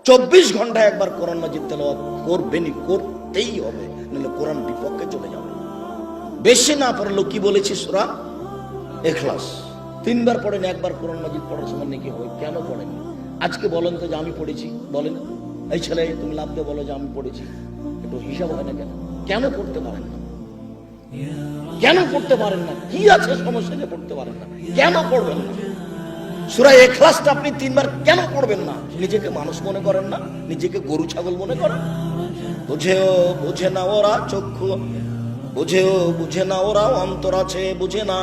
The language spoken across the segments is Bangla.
24 ঘন্টায় একবার কোরআন মাজিদ তেলাওয়াত করবেনই, করতেই হবে, নাহলে কোরআন বিপক্ষে চলে যাবে। বেশি না পড়লেও কি বলেছি সূরা ইখলাস 3 বার পড়েন, একবার কোরআন মাজিদ পড়ার সময় নাকি হয়। কেন পড়েন? আজকে বলেন তো যে আমি পড়েছি, বলেন। এই ছেলে তুমি লাভ দিয়ে বলো যে আমি পড়েছি, একটু হিসাব হয় না কেন? কেন পড়তে পারেন না? কেন পড়তে পারেন না? কি আছে সমস্যা যে পড়তে পারেন না? কেন পড়বেন না? সূরা ইখলাসটা আপনি 3 বার কেন পড়বেন না? নিজেকে মানুষ মনে করেন না? নিজেকে গরু ছাগল মনে করেন? বুঝেও বুঝে না ওরা চক্ষু, বুঝেও বুঝে না ওরা অন্তর আছে বুঝে না,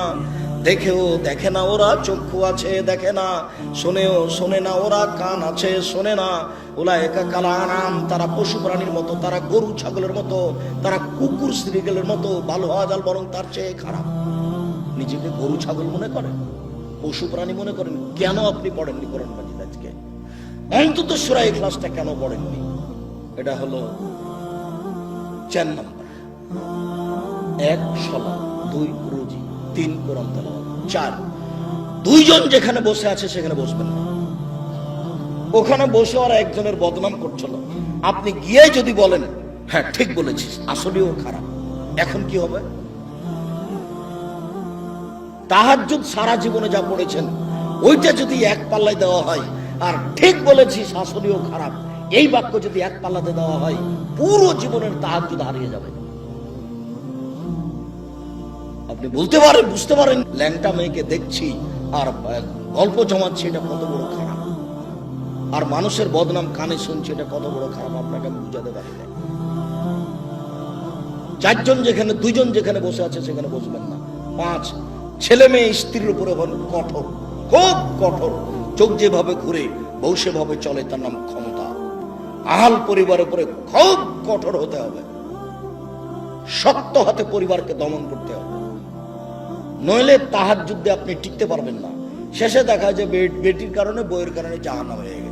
দেখেও দেখে না ওরা চক্ষু আছে দেখে না, শোনেও শোনে না ওরা কান আছে শোনে না। উলায়েকা কাল আনাম, তারা পশু প্রাণীর মতো, তারা গরু ছাগলের মতো, তারা কুকুর শ্রীগেলের মতো, ভালো হওয়া যাল বরং তার চেয়ে খারাপ। নিজেকে গরু ছাগল মনে করেন, পশু প্রাণী মনে করেন। কেন আপনি পড়েননি কোরআন মাজিদ? আজকে অন্তত সূরা ইখলাসটা কেন পড়েননি? এটা হলো 4 নম্বর। 1 সালাত, 2 রোজি, 3 কোরআন তেলাওয়াত, 4 দুইজন যেখানে বসে আছে সেখানে বসবেন না। ওখানে বসে ওরা একজনের বদনাম করছিল, আপনি গিয়ে যদি বলেন হ্যাঁ ঠিক বলেছিস, আসলেও খারাপ, এখন কি হবে? তাহাজ্জুদ সারা জীবনে যা পড়েছেন ওইটা যদি এক পাল্লায় দেওয়া হয়, আর ঠিক বলেছিস আসলেও খারাপ এই বাক্য যদি এক পাল্লাতে দেওয়া হয়, পুরো জীবনের তাহাজ্জুদ হারিয়ে যাবে। আপনি বলতে পারেন, বুঝতে পারেন ল্যাংটা মেয়েকে দেখছি আর গল্প জমাচ্ছি, এটা কত বড় খারাপ, আর মানুষের বদনাম কানে শুনছি, এটা কত বড় খারাপ, আপনাকে আমি বুঝাতে পারি না। 4 জন যেখানে, 2 জন যেখানে বসে আছে সেখানে বসবেন না। 5 ছেলে মেয়ে স্ত্রীর উপরে কঠোর, খুব কঠোর, চোখ যেভাবে ঘুরে বউ সেভাবে চলে, তার নাম ক্ষমতা। আহাল পরিবারের উপরে খুব কঠোর হতে হবে, শক্ত হাতে পরিবারকে দমন করতে হবে, নইলে তাহাজ্জুদে আপনি টিকতে পারবেন না। শেষে দেখা যায় বেটির কারণে বইয়ের কারণে জাহান্নামে হয়ে গেছে।